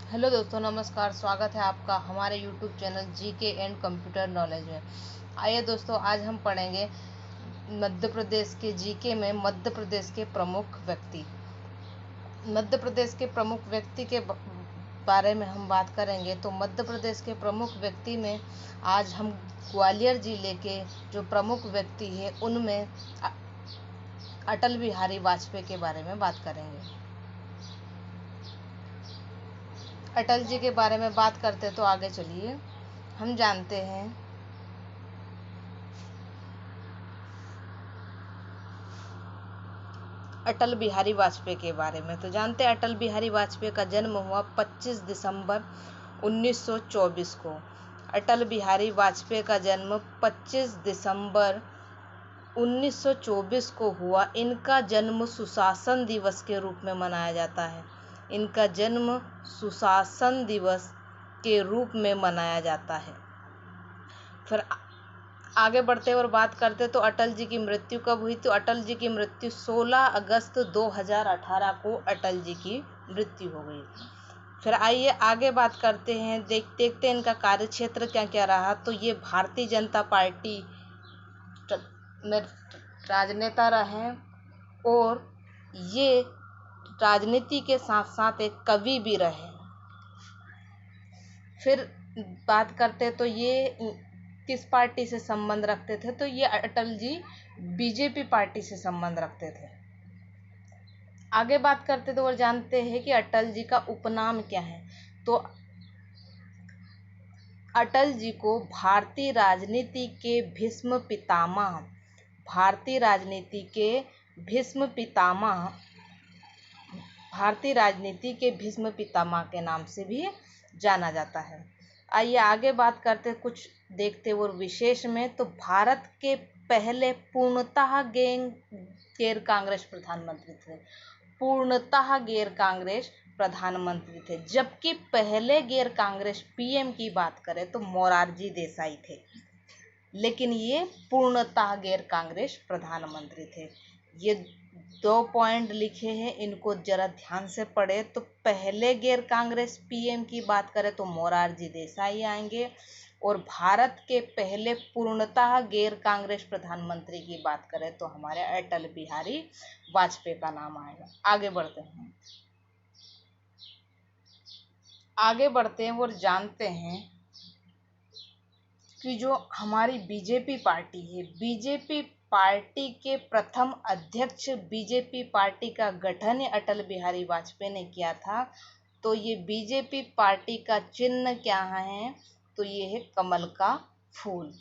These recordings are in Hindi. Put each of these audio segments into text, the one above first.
हेलो दोस्तों, नमस्कार। स्वागत है आपका हमारे YouTube channel GK and computer knowledge में। आइए दोस्तों, आज हम पढ़ेंगे मध्य प्रदेश के जीके में मध्य प्रदेश के प्रमुख व्यक्ति। मध्य प्रदेश के प्रमुख व्यक्ति के बारे में हम बात करेंगे तो मध्य प्रदेश के प्रमुख व्यक्ति में आज हम ग्वालियर जिले के जो प्रमुख व्यक्ति हैं उनमें अटल बिहारी वाजपेयी के बारे में बात करेंगे। अटल जी के बारे में बात करते तो आगे चलिए हम जानते हैं अटल बिहारी वाजपेयी के बारे में। तो जानते हैं अटल बिहारी वाजपेयी का जन्म हुआ 25 दिसंबर 1924 को। अटल बिहारी वाजपेयी का जन्म 25 दिसंबर 1924 को हुआ। इनका जन्म सुशासन दिवस के रूप में मनाया जाता है। इनका जन्म सुशासन दिवस के रूप में मनाया जाता है। फिर आगे बढ़ते और बात करते तो अटल जी की मृत्यु कब हुई। तो अटल जी की मृत्यु 16 अगस्त 2018 को अटल जी की मृत्यु हो गई। फिर आइए आगे बात करते हैं, देखते हैं इनका कार्य क्षेत्र क्या क्या रहा। तो ये भारतीय जनता पार्टी में राजनेता रहे और ये राजनीति के साथ साथ एक कवि भी रहे। फिर बात करते तो ये किस पार्टी से संबंध रखते थे। तो ये अटल जी बीजेपी पार्टी से संबंध रखते थे। आगे बात करते तो और जानते हैं कि अटल जी का उपनाम क्या है। तो अटल जी को भारतीय राजनीति के भीष्म पितामह, भारतीय राजनीति के भीष्म पितामह, भारतीय राजनीति के भीष्म पितामह के नाम से भी जाना जाता है। आइए आगे बात करते कुछ देखते और विशेष में। तो भारत के पहले पूर्णतः गैर कांग्रेस प्रधानमंत्री थे। पूर्णतः गैर कांग्रेस प्रधानमंत्री थे। जबकि पहले गैर कांग्रेस पीएम की बात करें तो मोरारजी देसाई थे, लेकिन ये पूर्णतः गैर कांग्रेस प्रधानमंत्री थे। ये 2 पॉइंट लिखे हैं, इनको जरा ध्यान से पढ़े। तो पहले गैर कांग्रेस पीएम की बात करें तो मोरारजी देसाई आएंगे और भारत के पहले पूर्णतः गैर कांग्रेस प्रधानमंत्री की बात करें तो हमारे अटल बिहारी वाजपेयी का नाम आएगा। आगे बढ़ते हैं और जानते हैं कि जो हमारी बीजेपी पार्टी है, बीजेपी पार्टी के प्रथम अध्यक्ष, बीजेपी पार्टी का गठन अटल बिहारी वाजपेयी ने किया था। तो ये बीजेपी पार्टी का चिन्ह क्या है। तो ये है कमल का फूल।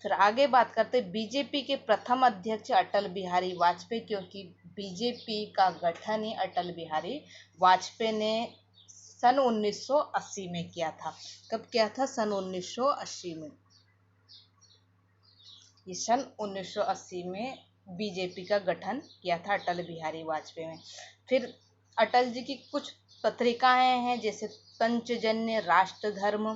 फिर आगे बात करते हैं बीजेपी के प्रथम अध्यक्ष अटल बिहारी वाजपेयी, क्योंकि बीजेपी का गठन ही अटल बिहारी वाजपेयी ने सन 1980 में किया था। कब किया था? सन 1980 में। ये सन 1980 में बीजेपी का गठन किया था अटल बिहारी वाजपेयी ने। फिर अटल जी की कुछ पत्रिकाएं हैं, जैसे पंचजन्य, राष्ट्रधर्म,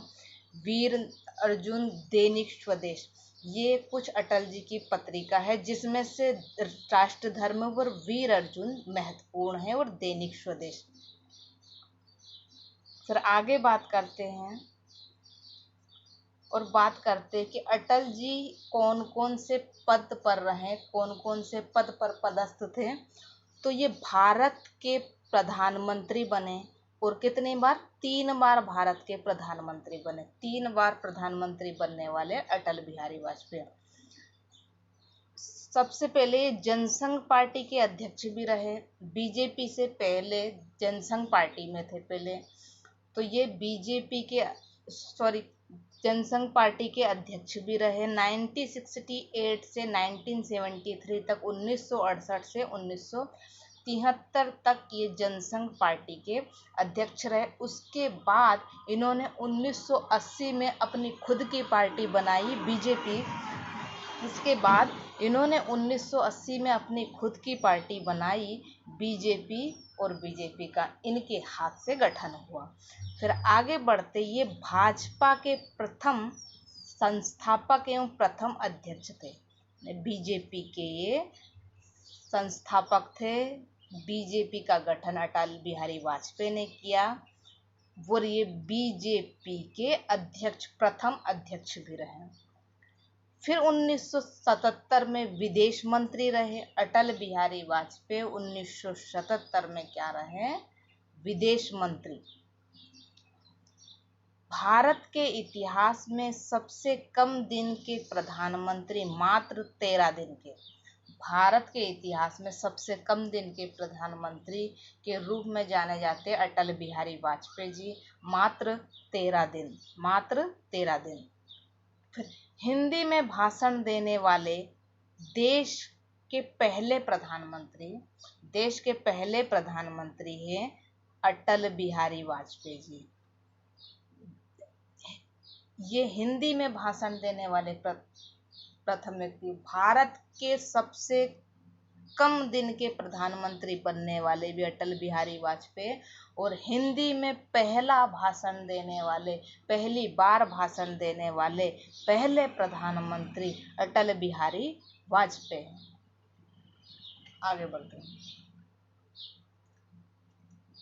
वीर अर्जुन, दैनिक स्वदेश। ये कुछ अटल जी की पत्रिका है, जिसमें से राष्ट्रधर्म और वीर अर्जुन महत्वपूर्ण है और दैनिक स्वदेश। फिर आगे बात करते हैं और बात करते हैं कि अटल जी कौन कौन से पद पर रहे, कौन कौन से पद पर पदस्थ थे। तो ये भारत के प्रधानमंत्री बने और कितनी बार? 3 बार भारत के प्रधानमंत्री बने। 3 बार प्रधानमंत्री बनने वाले अटल बिहारी वाजपेयी। सबसे पहले ये जनसंघ पार्टी के अध्यक्ष भी रहे। बीजेपी से पहले जनसंघ पार्टी में थे पहले। तो ये बीजेपी के जनसंघ पार्टी के अध्यक्ष भी रहे। 1968 से 1973 तक, 1968 से 1973 तक ये जनसंघ पार्टी के अध्यक्ष रहे। उसके बाद इन्होंने 1980 में अपनी खुद की पार्टी बनाई, बीजेपी। इसके बाद इन्होंने 1980 में अपनी खुद की पार्टी बनाई, बीजेपी, और बीजेपी का इनके हाथ से गठन हुआ। फिर आगे बढ़ते, ये भाजपा के प्रथम संस्थापक एवं प्रथम अध्यक्ष थे। बीजेपी के ये संस्थापक थे। बीजेपी का गठन अटल बिहारी वाजपेयी ने किया। और ये बीजेपी के अध्यक्ष, प्रथम अध्यक्ष भी रहे। फिर 1977 में विदेश मंत्री रहे अटल बिहारी वाजपेयी। 1977 में क्या रहे? विदेश मंत्री। भारत के इतिहास में सबसे कम दिन के प्रधानमंत्री, मात्र 13 दिन के। भारत के इतिहास में सबसे कम दिन के प्रधानमंत्री के रूप में जाने जाते अटल बिहारी वाजपेयी जी, मात्र 13 दिन, मात्र 13 दिन। फिर हिंदी में भाषण देने वाले देश के पहले प्रधानमंत्री, देश के पहले प्रधानमंत्री हैं अटल बिहारी वाजपेयी जी। ये हिंदी में भाषण देने वाले प्रथम व्यक्ति। भारत के सबसे कम दिन के प्रधानमंत्री बनने वाले भी अटल बिहारी वाजपेयी, और हिंदी में पहला भाषण देने वाले, पहली बार भाषण देने वाले पहले प्रधानमंत्री अटल बिहारी वाजपेयी। आगे बढ़ते हैं।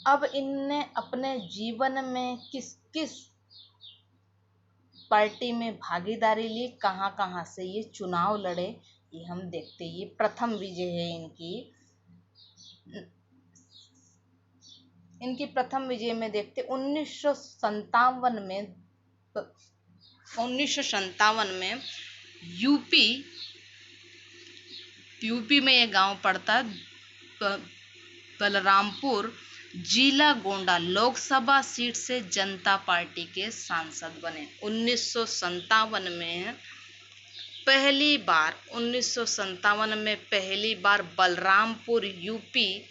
अब इनने अपने जीवन में किस किस पार्टी में भागीदारी ली, कहाँ कहाँ से ये चुनाव लड़े, ये हम देखते। ये प्रथम विजय है इनकी प्रथम विजय में देखते 1957 में यूपी में ये गांव पड़ता, बलरामपुर, जिला गोंडा, लोकसभा सीट से जनता पार्टी के सांसद बने। 1957 में पहली बार बलरामपुर यूपी,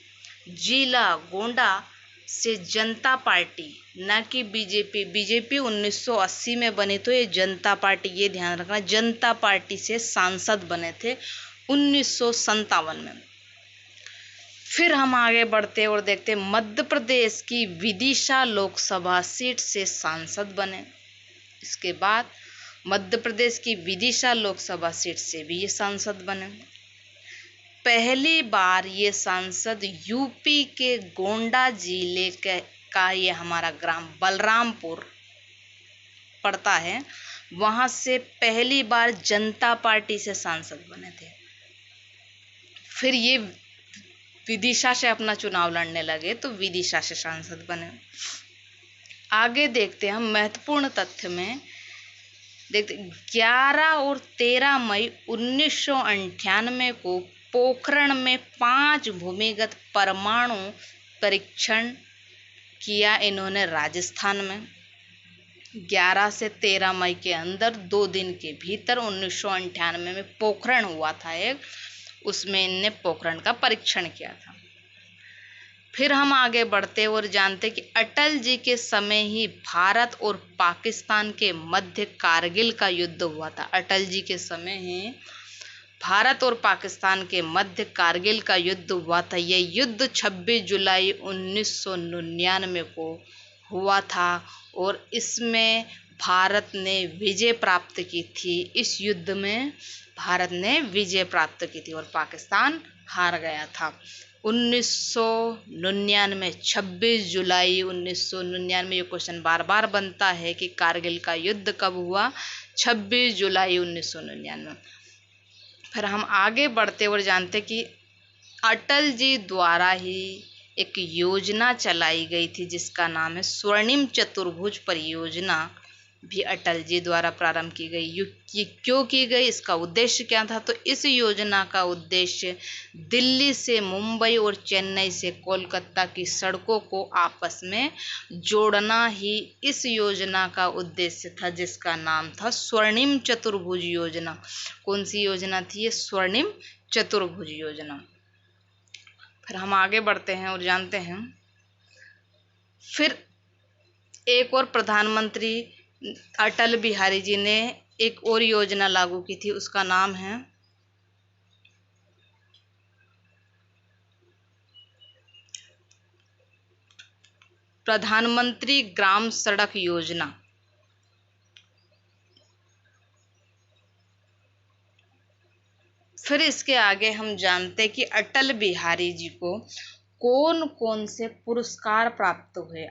जिला गोंडा से जनता पार्टी, न कि बीजेपी 1980 में बनी, तो ये जनता पार्टी, ये ध्यान रखना, जनता पार्टी से सांसद बने थे 1957 में। फिर हम आगे बढ़ते और देखते मध्य प्रदेश की विदिशा लोकसभा सीट से सांसद बने। इसके बाद मध्य प्रदेश की विदिशा लोकसभा सीट से भी ये सांसद बने। पहली बार ये सांसद यूपी के गोंडा जिले का ये हमारा ग्राम बलरामपुर पड़ता है, वहां से पहली बार जनता पार्टी से सांसद बने थे। फिर ये विदिशा से अपना चुनाव लड़ने लगे, तो विदिशा से सांसद बने। आगे देखते हैं हम महत्वपूर्ण तथ्य में, देखते 11 और 13 मई 1998 को पोखरण में 5 भूमिगत परमाणु परीक्षण किया इन्होंने राजस्थान में। 11 से 13 मई के अंदर 2 दिन के भीतर 1998 में पोखरण हुआ था एक, उसमें इनने पोखरण का परीक्षण किया था। फिर हम आगे बढ़ते और जानते कि अटल जी के समय ही भारत और पाकिस्तान के मध्य कारगिल का युद्ध हुआ था। अटल जी के समय ही भारत और पाकिस्तान के मध्य कारगिल का युद्ध हुआ था। यह युद्ध 26 जुलाई 1999 को हुआ था और इसमें भारत ने विजय प्राप्त की थी। इस युद्ध में भारत ने विजय प्राप्त की थी और पाकिस्तान हार गया था। 1999, 26 जुलाई 1999, ये क्वेश्चन बार बार बनता है कि कारगिल का युद्ध कब हुआ? 26 जुलाई 1999। फिर हम आगे बढ़ते और जानते कि अटल जी द्वारा ही एक योजना चलाई गई थी जिसका नाम है स्वर्णिम चतुर्भुज परियोजना, भी अटल जी द्वारा प्रारंभ की गई। ये क्यों की गई, इसका उद्देश्य क्या था? तो इस योजना का उद्देश्य दिल्ली से मुंबई और चेन्नई से कोलकाता की सड़कों को आपस में जोड़ना ही इस योजना का उद्देश्य था, जिसका नाम था स्वर्णिम चतुर्भुज योजना। कौन सी योजना थी ये? स्वर्णिम चतुर्भुज योजना। फिर हम आगे बढ़ते हैं और जानते हैं फिर एक और प्रधानमंत्री अटल बिहारी जी ने एक और योजना लागू की थी, उसका नाम है प्रधानमंत्री ग्राम सड़क योजना। फिर इसके आगे हम जानते कि अटल बिहारी जी को कौन कौन से पुरस्कार प्राप्त हुए।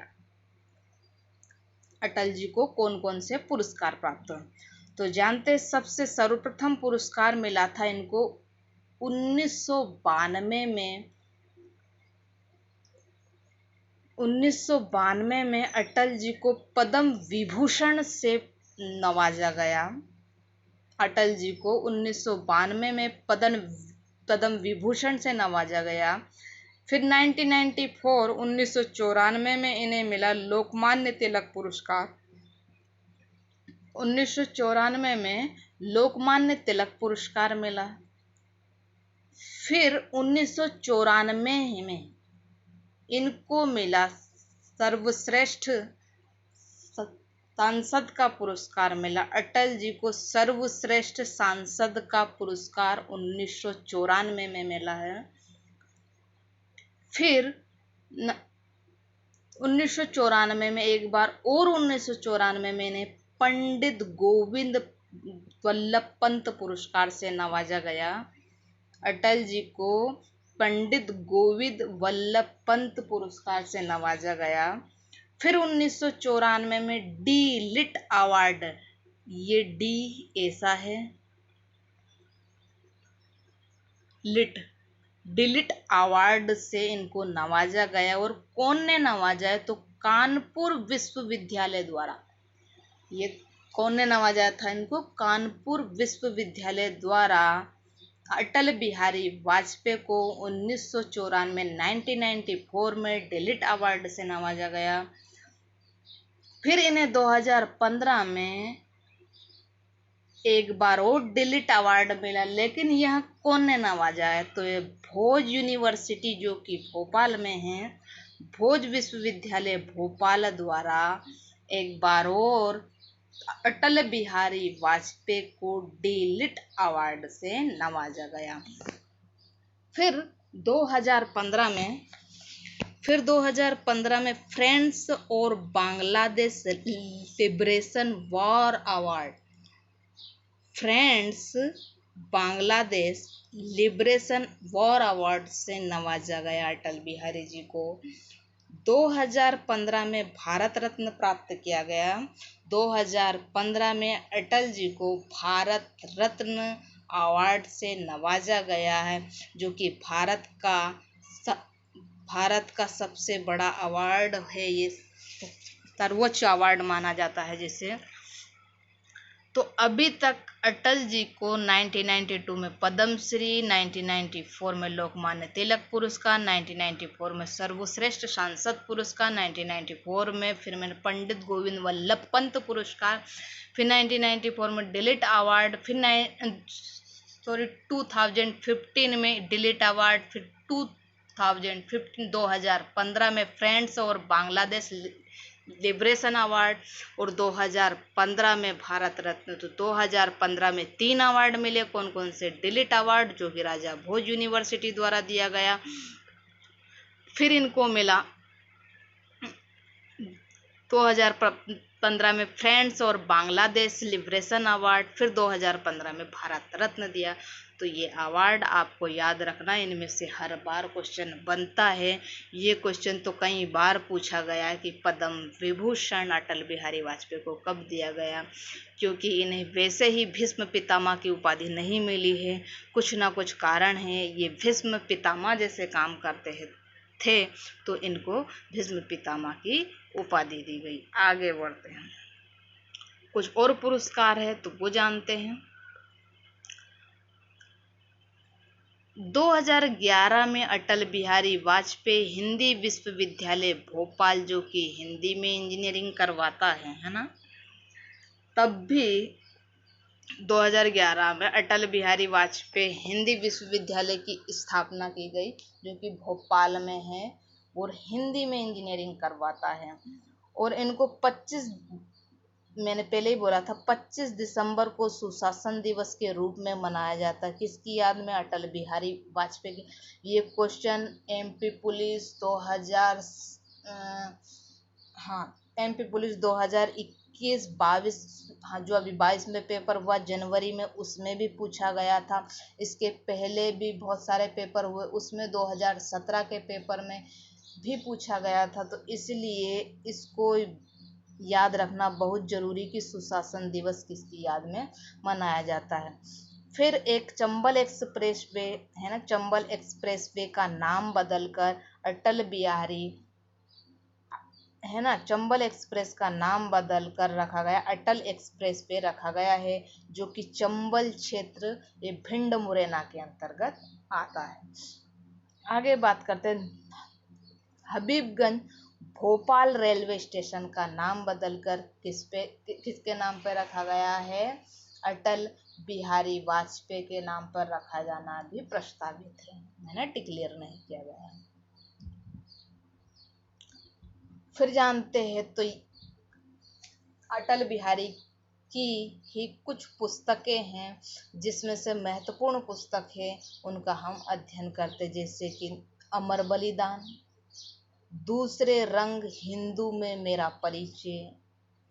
अटल जी को कौन कौन से पुरस्कार प्राप्त हुए। तो जानते हैं, सबसे सर्वप्रथम पुरस्कार मिला था इनको 1992 में। 1992 में अटल जी को पद्म विभूषण से नवाजा गया। अटल जी को 1992 में पद्म विभूषण से नवाजा गया। फिर 1994 में इन्हें मिला लोकमान्य तिलक पुरस्कार। 1994 में लोकमान्य तिलक पुरस्कार मिला। फिर 1994 में इनको मिला सर्वश्रेष्ठ सांसद का पुरस्कार मिला। अटल जी को सर्वश्रेष्ठ सांसद का पुरस्कार 1994 में मिला है। फिर 1994 में एक बार और 1994 में इन्हें पंडित गोविंद वल्लभ पंत पुरस्कार से नवाजा गया। अटल जी को पंडित गोविंद वल्लभ पंत पुरस्कार से नवाजा गया। फिर 1994 में डी लिट अवार्ड, ये डी ऐसा है, डिलिट अवार्ड से इनको नवाजा गया। और कौन ने नवाजा है, तो कानपुर विश्वविद्यालय द्वारा। ये कौन ने नवाजा था इनको, कानपुर विश्वविद्यालय द्वारा अटल बिहारी वाजपेयी को 1994 में डिलिट अवार्ड से नवाजा गया। फिर इन्हें 2015 में एक बार और डिलिट अवार्ड मिला, लेकिन यह कौन ने नवाजा है, तो ये भोज यूनिवर्सिटी जो कि भोपाल में है, भोज विश्वविद्यालय भोपाल द्वारा एक बार और अटल बिहारी वाजपेयी को डिलिट अवार्ड से नवाजा गया। फिर 2015 में फ्रांस और Bangladesh liberation war award, France Bangladesh liberation war award से नवाजा गया अटल बिहारी जी को। 2015 में भारत रत्न प्राप्त किया गया। 2015 में अटल जी को भारत रत्न अवार्ड से नवाजा गया है, जो कि भारत का सबसे बड़ा अवार्ड है, ये सर्वोच्च अवार्ड माना जाता है जिसे। तो अभी तक अटल जी को 1992 में पद्मश्री, 1994 में लोकमान्य तिलक पुरस्कार, 1994 में सर्वश्रेष्ठ सांसद पुरस्कार, 1994 में फिर मैंने पंडित गोविंद वल्लभ पंत पुरस्कार, फिर 1994 में डिलिट अवार्ड, फिर 2015 में डिलिट अवार्ड, फिर 2015 में फ्रांस और बांग्लादेश लिबरेशन अवार्ड, और 2015 में भारत रत्न। तो 2015 में 3 अवार्ड मिले। कौन कौन से, डिलिट अवार्ड जो कि राजा भोज यूनिवर्सिटी द्वारा दिया गया, फिर इनको मिला 2015 में फ्रांस और बांग्लादेश लिबरेशन अवार्ड, फिर 2015 में भारत रत्न दिया। तो ये अवार्ड आपको याद रखना, इनमें से हर बार क्वेश्चन बनता है। ये क्वेश्चन तो कई बार पूछा गया है कि पद्म विभूषण अटल बिहारी वाजपेयी को कब दिया गया, क्योंकि इन्हें वैसे ही भीष्म पितामह की उपाधि नहीं मिली है, कुछ ना कुछ कारण है। ये भीष्म पितामह जैसे काम करते थे, तो इनको भीष्म पितामह की उपाधि दी गई। आगे बढ़ते हैं, कुछ और पुरस्कार है तो वो जानते हैं। 2011 में अटल बिहारी वाजपेयी हिंदी विश्वविद्यालय भोपाल, जो कि हिंदी में इंजीनियरिंग करवाता है ना, तब भी 2011 में अटल बिहारी वाजपेयी हिंदी विश्वविद्यालय की स्थापना की गई, जो कि भोपाल में है और हिंदी में इंजीनियरिंग करवाता है। और इनको 25, मैंने पहले ही बोला था, 25 दिसंबर को सुशासन दिवस के रूप में मनाया जाता है। किसकी याद में, अटल बिहारी वाजपेयी की। ये क्वेश्चन एमपी पुलिस 2021-22, हाँ, जो अभी 22 में पेपर हुआ जनवरी में, उसमें भी पूछा गया था। इसके पहले भी बहुत सारे पेपर हुए, उसमें 2017 के पेपर में भी पूछा गया था। तो इसलिए इसको याद रखना बहुत जरूरी कि सुशासन दिवस किसकी याद में मनाया जाता है। फिर एक चंबल एक्सप्रेस वे है ना, चंबल एक्सप्रेस वे का नाम बदलकर अटल बिहारी है ना, चंबल एक्सप्रेस का नाम बदलकर रखा गया, अटल एक्सप्रेस वे रखा गया है, जो कि चंबल क्षेत्र ये भिंड मुरैना के अंतर्गत आता है। आगे बात करते हैं, हबीबगंज भोपाल रेलवे स्टेशन का नाम बदलकर किसके नाम पर रखा गया है? अटल बिहारी वाजपेयी के नाम पर रखा जाना भी प्रस्तावित है ना, डिक्लेयर नहीं किया गया है। फिर जानते हैं तो अटल बिहारी की ही कुछ पुस्तकें हैं, जिसमें से महत्वपूर्ण पुस्तक है उनका हम अध्ययन करते, जैसे कि अमर बलिदान, दूसरे रंग हिंदू में मेरा परिचय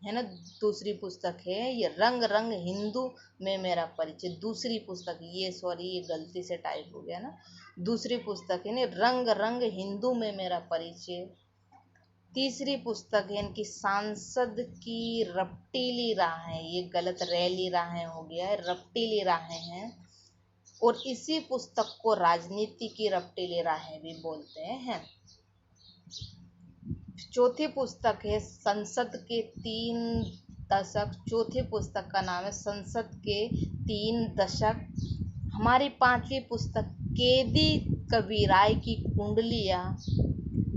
है ना, दूसरी पुस्तक है ये रंग रंग हिंदू में मेरा परिचय, दूसरी पुस्तक ये गलती से टाइप हो गया ना, दूसरी पुस्तक है ना रंग रंग हिंदू में मेरा परिचय। तीसरी पुस्तक है इनकी सांसद की रपटीली राहें, ये गलत रैली राहें हो गया है, रपटीली राहें हैं, और इसी पुस्तक को राजनीति की रपटीली राहें भी बोलते हैं। चौथी पुस्तक है संसद के 3 दशक, चौथी पुस्तक का नाम है संसद के 3 दशक। हमारी 5वीं पुस्तक केदी कबीराय की कुंडलियाँ,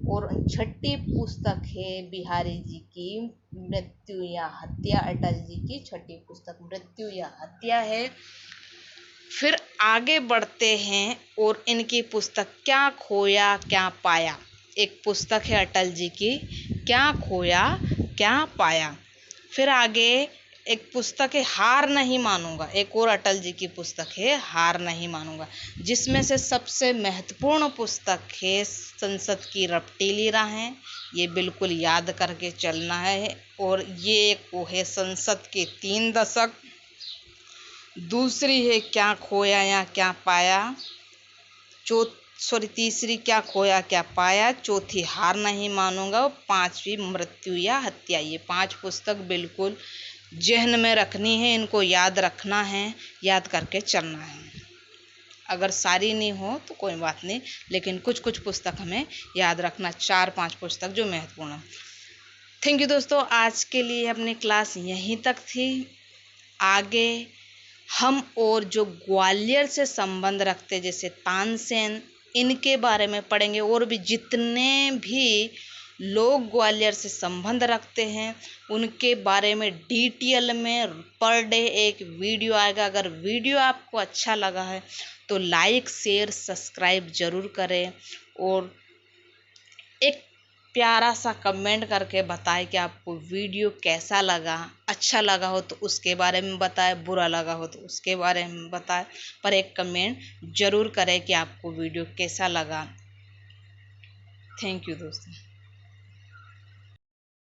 और 6ठी पुस्तक है बिहारी जी की मृत्यु या हत्या, अटल जी की 6ठी पुस्तक मृत्यु या हत्या है। फिर आगे बढ़ते हैं और इनकी पुस्तक क्या खोया क्या पाया, एक पुस्तक है अटल जी की क्या खोया क्या पाया। फिर आगे एक पुस्तक है हार नहीं मानूंगा, एक और अटल जी की पुस्तक है हार नहीं मानूंगा, जिसमें से सबसे महत्वपूर्ण पुस्तक है संसद की रपटीली राहें, ये बिल्कुल याद करके चलना है। और ये एक वो है संसद के 3 दशक, दूसरी है क्या खोया या क्या पाया, तीसरी क्या खोया क्या पाया, चौथी हार नहीं मानूंगा, और 5वीं मृत्यु या हत्या। ये 5 पुस्तक बिल्कुल जहन में रखनी है, इनको याद रखना है, याद करके चलना है। अगर सारी नहीं हो तो कोई बात नहीं, लेकिन कुछ कुछ पुस्तक हमें याद रखना, 4-5 पुस्तक जो महत्वपूर्ण है। थैंक यू दोस्तों, आज के लिए अपनी क्लास यहीं तक थी। आगे हम और जो ग्वालियर से संबंध रखते जैसे तानसेन, इनके बारे में पढ़ेंगे, और भी जितने भी लोग ग्वालियर से संबंध रखते हैं उनके बारे में डिटेल में पर डे एक वीडियो आएगा। अगर वीडियो आपको अच्छा लगा है तो लाइक शेयर सब्सक्राइब जरूर करें, और एक प्यारा सा कमेंट करके बताएं कि आपको वीडियो कैसा लगा, अच्छा लगा हो तो उसके बारे में बताएं, बुरा लगा हो तो उसके बारे में बताएं, पर एक कमेंट जरूर करें कि आपको वीडियो कैसा लगा। थैंक यू दोस्तों।